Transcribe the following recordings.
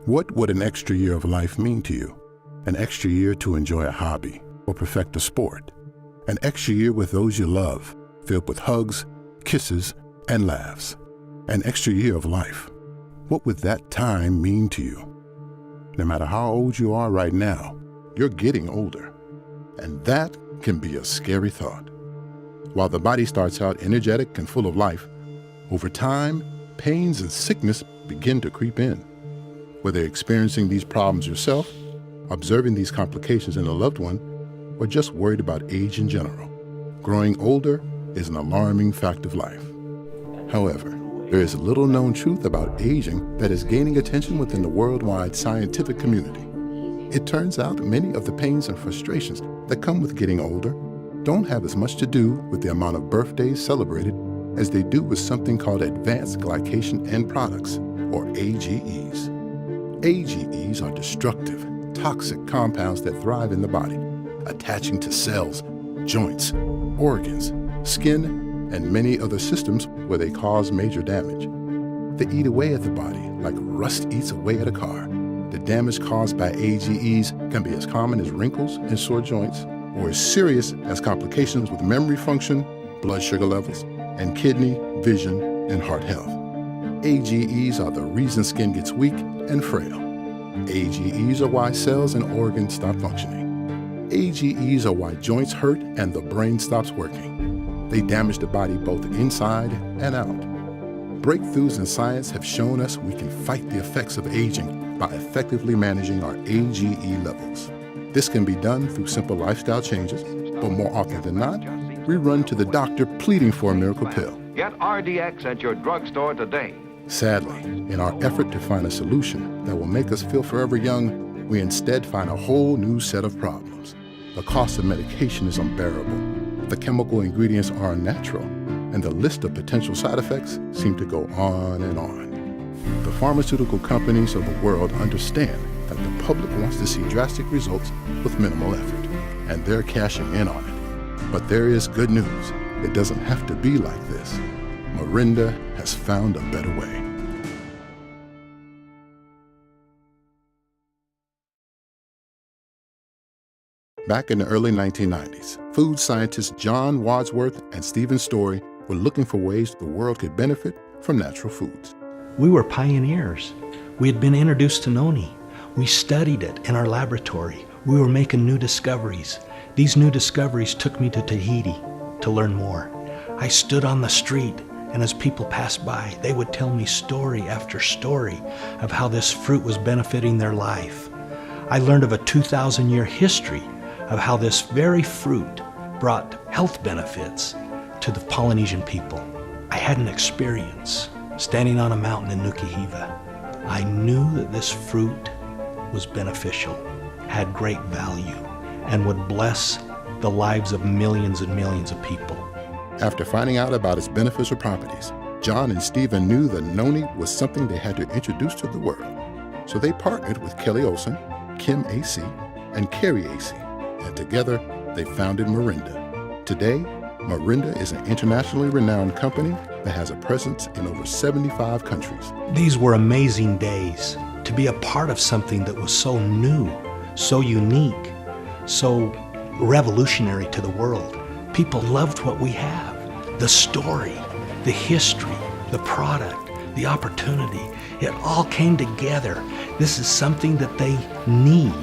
What would an extra year of life mean to you? An extra year to enjoy a hobby or perfect a sport. An extra year with those you love, filled with hugs, kisses, and laughs. An extra year of life. What would that time mean to you? No matter how old you are right now, you're getting older. And that can be a scary thought. While the body starts out energetic and full of life, over time, pains and sickness begin to creep in. Whether experiencing these problems yourself, observing these complications in a loved one, or just worried about age in general, growing older is an alarming fact of life. However, there is a little known truth about aging that is gaining attention within the worldwide scientific community. It turns out many of the pains and frustrations that come with getting older don't have as much to do with the amount of birthdays celebrated as they do with something called advanced glycation end products, or AGEs. AGEs are destructive, toxic compounds that thrive in the body, attaching to cells, joints, organs, skin, and many other systems where they cause major damage. They eat away at the body like rust eats away at a car. The damage caused by AGEs can be as common as wrinkles and sore joints, or as serious as complications with memory function, blood sugar levels, and kidney, vision, and heart health. AGEs are the reason skin gets weak and frail. AGEs are why cells and organs stop functioning. AGEs are why joints hurt and the brain stops working. They damage the body both inside and out. Breakthroughs in science have shown us we can fight the effects of aging by effectively managing our AGE levels. This can be done through simple lifestyle changes, but more often than not, we run to the doctor pleading for a miracle pill. Get RDX at your drugstore today. Sadly, in our effort to find a solution that will make us feel forever young, we instead find a whole new set of problems. The cost of medication is unbearable. The chemical ingredients are unnatural, and the list of potential side effects seem to go on and on. The pharmaceutical companies of the world understand that the public wants to see drastic results with minimal effort, and they're cashing in on it. But there is good news. It doesn't have to be like this. Morinda has found a better way. Back in the early 1990s, food scientists John Wadsworth and Stephen Story were looking for ways the world could benefit from natural foods. We were pioneers. We had been introduced to noni. We studied it in our laboratory. We were making new discoveries. These new discoveries took me to Tahiti to learn more. I stood on the street, and as people passed by, they would tell me story after story of how this fruit was benefiting their life. I learned of a 2,000-year history of how this very fruit brought health benefits to the Polynesian people. I had an experience standing on a mountain in Nuku Hiva. I knew that this fruit was beneficial, had great value, and would bless the lives of millions and millions of people. After finding out about its beneficial properties, John and Stephen knew that noni was something they had to introduce to the world. So they partnered with Kelly Olson, Kim AC, and Carrie AC, and together they founded Morinda. Today, Morinda is an internationally renowned company that has a presence in over 75 countries. These were amazing days to be a part of something that was so new, so unique, so revolutionary to the world. People loved what we have. The story, the history, the product, the opportunity, it all came together. This is something that they need.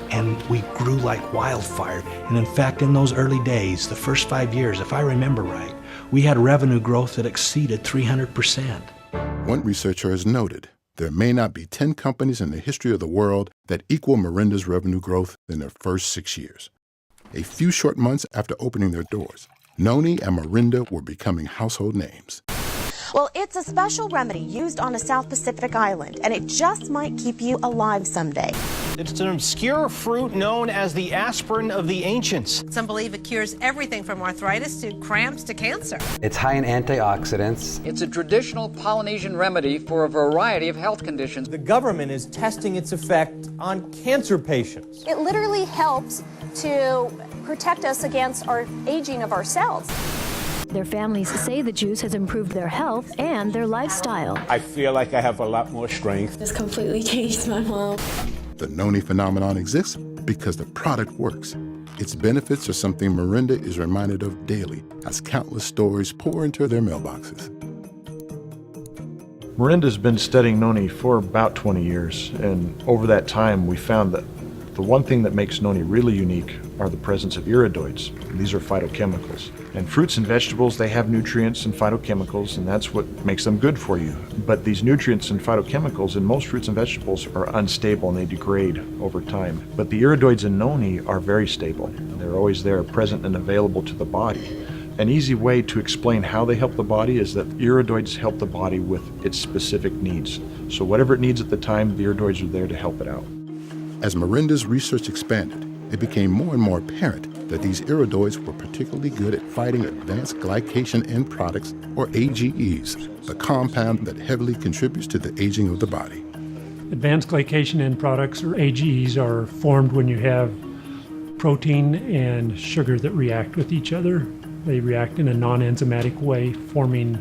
And we grew like wildfire. And in fact, in those early days, the first 5 years, if I remember right, we had revenue growth that exceeded 300%. One researcher has noted there may not be 10 companies in the history of the world that equal Morinda's revenue growth in their first 6 years. A few short months after opening their doors, noni and Morinda were becoming household names. Well, it's a special remedy used on a South Pacific island, and it just might keep you alive someday. It's an obscure fruit known as the aspirin of the ancients. Some believe it cures everything from arthritis to cramps to cancer. It's high in antioxidants. It's a traditional Polynesian remedy for a variety of health conditions. The government is testing its effect on cancer patients. It literally helps to protect us against our aging of our cells. Their families say the juice has improved their health and their lifestyle. I feel like I have a lot more strength. This completely changed my mom. The Noni phenomenon exists because the product works. Its benefits are something Mirinda is reminded of daily as countless stories pour into their mailboxes. Mirinda's been studying Noni for about 20 years, and over that time we found that the one thing that makes Noni really unique are the presence of iridoids. These are phytochemicals. And fruits and vegetables, they have nutrients and phytochemicals, and that's what makes them good for you. But these nutrients and phytochemicals in most fruits and vegetables are unstable and they degrade over time. But the iridoids in Noni are very stable. They're always there, present and available to the body. An easy way to explain how they help the body is that iridoids help the body with its specific needs. So whatever it needs at the time, the iridoids are there to help it out. As Mirinda's research expanded, it became more and more apparent that these iridoids were particularly good at fighting advanced glycation end products, or AGEs, the compound that heavily contributes to the aging of the body. Advanced glycation end products, or AGEs, are formed when you have protein and sugar that react with each other. They react in a non-enzymatic way, forming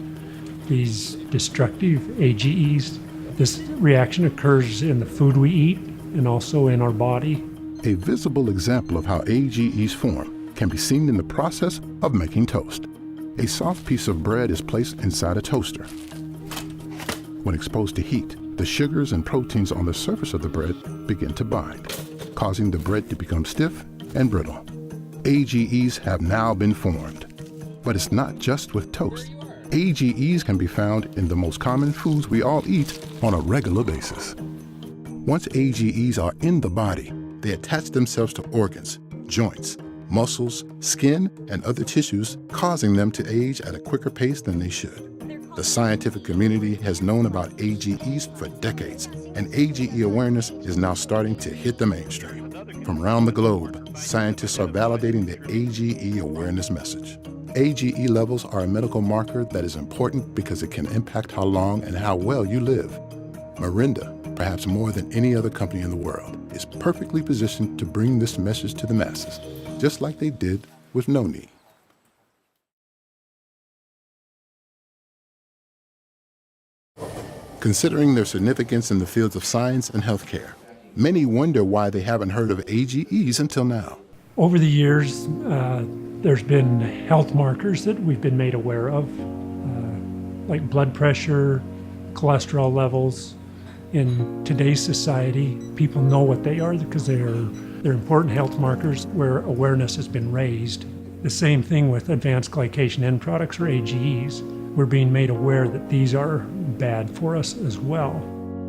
these destructive AGEs. This reaction occurs in the food we eat and also in our body. A visible example of how AGEs form can be seen in the process of making toast. A soft piece of bread is placed inside a toaster. When exposed to heat, the sugars and proteins on the surface of the bread begin to bind, causing the bread to become stiff and brittle. AGEs have now been formed. But it's not just with toast. AGEs can be found in the most common foods we all eat on a regular basis. Once AGEs are in the body, they attach themselves to organs, joints, muscles, skin, and other tissues, causing them to age at a quicker pace than they should. The scientific community has known about AGEs for decades, and AGE awareness is now starting to hit the mainstream. From around the globe, scientists are validating the AGE awareness message. AGE levels are a medical marker that is important because it can impact how long and how well you live. Mirinda, perhaps more than any other company in the world, is perfectly positioned to bring this message to the masses, just like they did with Noni. Considering their significance in the fields of science and healthcare, many wonder why they haven't heard of AGEs until now. Over the years, there's been health markers that we've been made aware of, like blood pressure, cholesterol levels. In today's society, people know what they are because they're important health markers where awareness has been raised. The same thing with advanced glycation end products, or AGEs. We're being made aware that these are bad for us as well.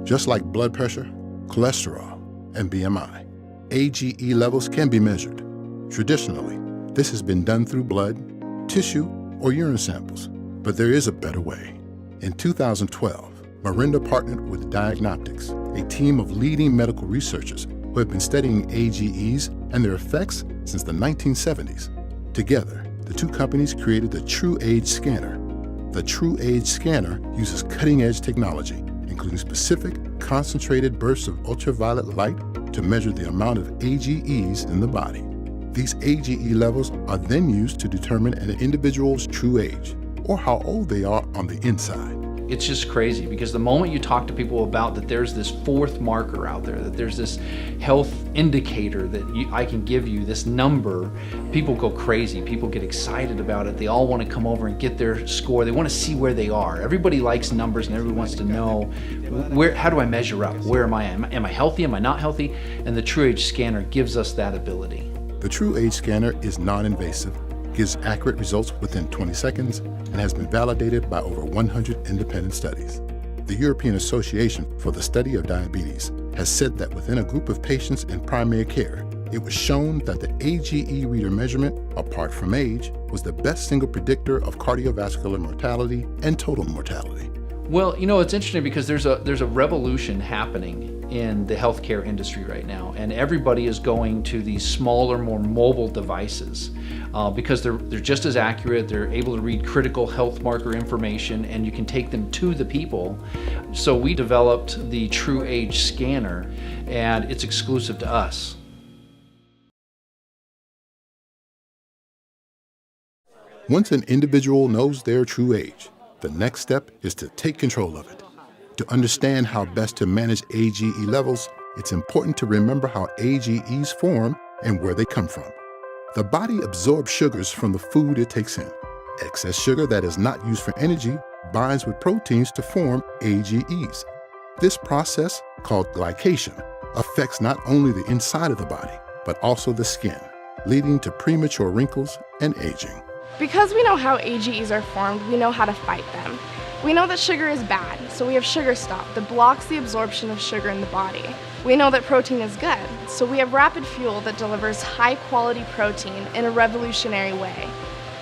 Just like blood pressure, cholesterol, and BMI, AGE levels can be measured. Traditionally, this has been done through blood, tissue, or urine samples, but there is a better way. In 2012, Mirinda partnered with Diagnostics, a team of leading medical researchers who have been studying AGEs and their effects since the 1970s. Together, the two companies created the TruAge Scanner. The TruAge Scanner uses cutting-edge technology, including specific, concentrated bursts of ultraviolet light to measure the amount of AGEs in the body. These AGE levels are then used to determine an individual's true age, or how old they are on the inside. It's just crazy because the moment you talk to people about that there's this fourth marker out there, that there's this health indicator that I can give you, this number, people go crazy. People get excited about it. They all want to come over and get their score. They want to see where they are. Everybody likes numbers and everybody wants to know, how do I measure up? Where am I? Am I healthy? Am I not healthy? And the TruAge Scanner gives us that ability. The TruAge Scanner is non-invasive, gives accurate results within 20 seconds, and has been validated by over 100 independent studies. The European Association for the Study of Diabetes has said that within a group of patients in primary care, it was shown that the AGE reader measurement, apart from age, was the best single predictor of cardiovascular mortality and total mortality. Well, it's interesting because there's a revolution happening in the healthcare industry right now, and everybody is going to these smaller, more mobile devices because they're just as accurate. They're able to read critical health marker information, and you can take them to the people. So we developed the TruAge Scanner, and it's exclusive to us. Once an individual knows their true age, the next step is to take control of it. To understand how best to manage AGE levels, it's important to remember how AGEs form and where they come from. The body absorbs sugars from the food it takes in. Excess sugar that is not used for energy binds with proteins to form AGEs. This process, called glycation, affects not only the inside of the body, but also the skin, leading to premature wrinkles and aging. Because we know how AGEs are formed, we know how to fight them. We know that sugar is bad, so we have Sugar Stop that blocks the absorption of sugar in the body. We know that protein is good, so we have Rapid Fuel that delivers high-quality protein in a revolutionary way.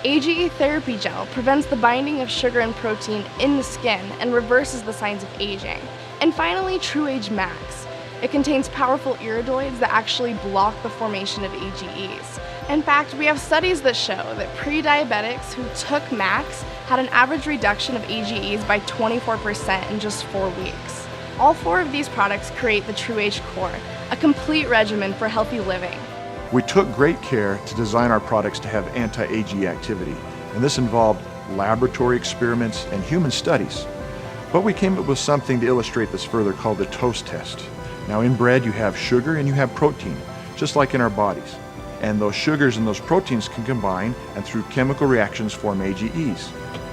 AGE Therapy Gel prevents the binding of sugar and protein in the skin and reverses the signs of aging. And finally, TruAge Max. It contains powerful iridoids that actually block the formation of AGEs. In fact, we have studies that show that pre-diabetics who took Max had an average reduction of AGEs by 24% in just 4 weeks. All 4 of these products create the TruAge Core, a complete regimen for healthy living. We took great care to design our products to have anti-AGE activity, and this involved laboratory experiments and human studies. But we came up with something to illustrate this further called the toast test. Now in bread you have sugar and you have protein, just like in our bodies. And those sugars and those proteins can combine and through chemical reactions form AGEs.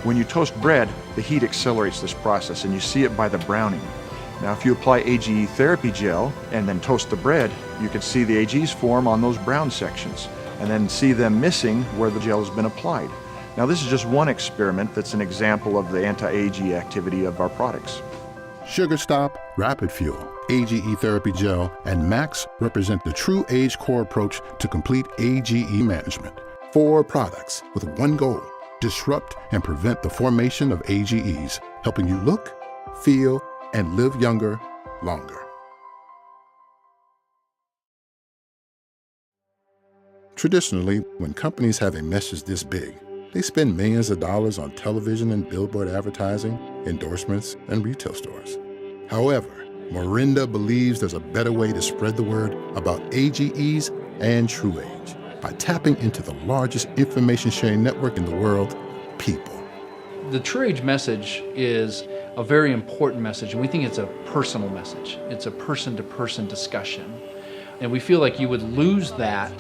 When you toast bread, the heat accelerates this process and you see it by the browning. Now if you apply AGE Therapy Gel and then toast the bread, you can see the AGEs form on those brown sections and then see them missing where the gel has been applied. Now this is just one experiment that's an example of the anti-AGE activity of our products. Sugar Stop, Rapid Fuel, AGE Therapy Gel, and Max represent the TruAge Core approach to complete AGE management. 4 products with one goal: disrupt and prevent the formation of AGEs, helping you look, feel, and live younger, longer. Traditionally, when companies have a message this big, they spend millions of dollars on television and billboard advertising, endorsements, and retail stores. However, Morinda believes there's a better way to spread the word about AGEs and TruAge by tapping into the largest information sharing network in the world, people. The TruAge message is a very important message, and we think it's a personal message. It's a person-to-person discussion. And we feel like you would lose that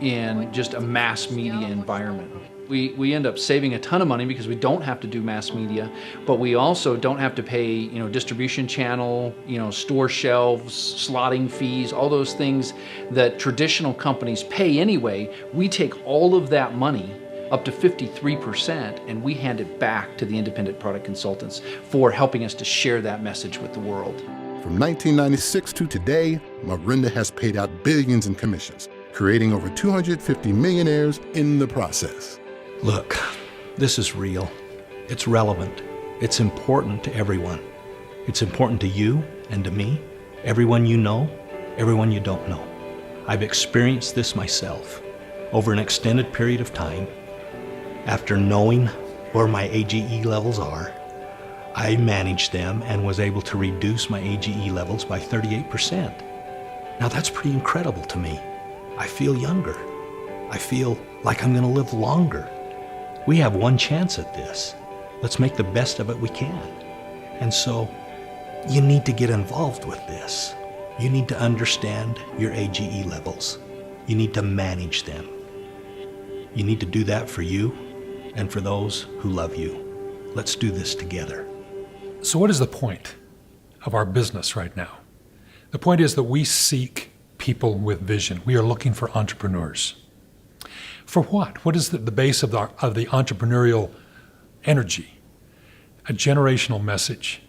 in just a mass media environment. We end up saving a ton of money because we don't have to do mass media, but we also don't have to pay, distribution channel, store shelves, slotting fees, all those things that traditional companies pay anyway. We take all of that money, up to 53%, and we hand it back to the independent product consultants for helping us to share that message with the world. From 1996 to today, Morinda has paid out billions in commissions, creating over 250 millionaires in the process. Look, this is real. It's relevant. It's important to everyone. It's important to you and to me, everyone you know, everyone you don't know. I've experienced this myself over an extended period of time. After knowing where my AGE levels are, I managed them and was able to reduce my AGE levels by 38%. Now that's pretty incredible to me. I feel younger. I feel like I'm going to live longer. We have one chance at this. Let's make the best of it we can. And so you need to get involved with this. You need to understand your AGE levels. You need to manage them. You need to do that for you and for those who love you. Let's do this together. So what is the point of our business right now? The point is that we seek people with vision. We are looking for entrepreneurs. For what? What is the base of the entrepreneurial energy? A generational message.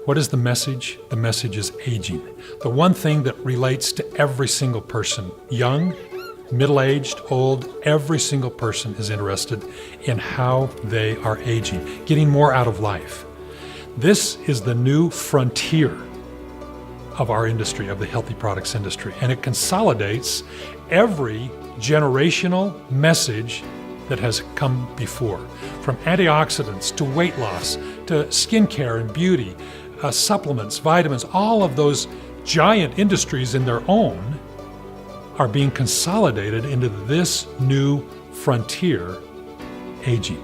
What is the message? The message is aging. The one thing that relates to every single person, young, middle-aged, old, every single person is interested in how they are aging, getting more out of life. This is the new frontier of our industry, of the healthy products industry, and it consolidates every generational message that has come before, from antioxidants to weight loss to skincare and beauty, supplements, vitamins. All of those giant industries in their own are being consolidated into this new frontier aging.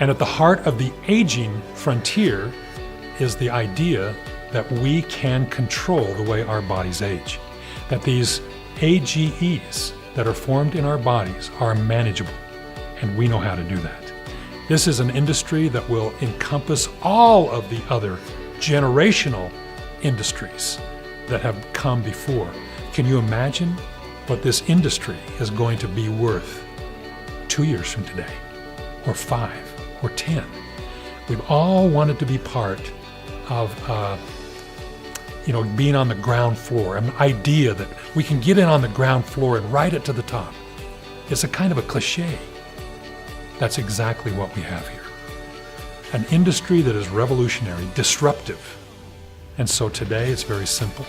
And at the heart of the aging frontier is the idea that we can control the way our bodies age, that these AGEs that are formed in our bodies are manageable, and we know how to do that. This is an industry that will encompass all of the other generational industries that have come before. Can you imagine what this industry is going to be worth 2 years from today, or 5, or 10? We've all wanted to be part of being on the ground floor, an idea that we can get in on the ground floor and ride it to the top. It's a kind of a cliche. That's exactly what we have here. An industry that is revolutionary, disruptive. And so today it's very simple.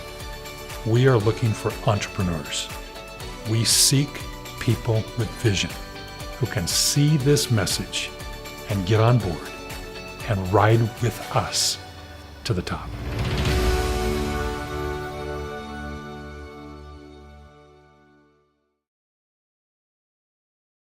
We are looking for entrepreneurs. We seek people with vision who can see this message and get on board and ride with us to the top.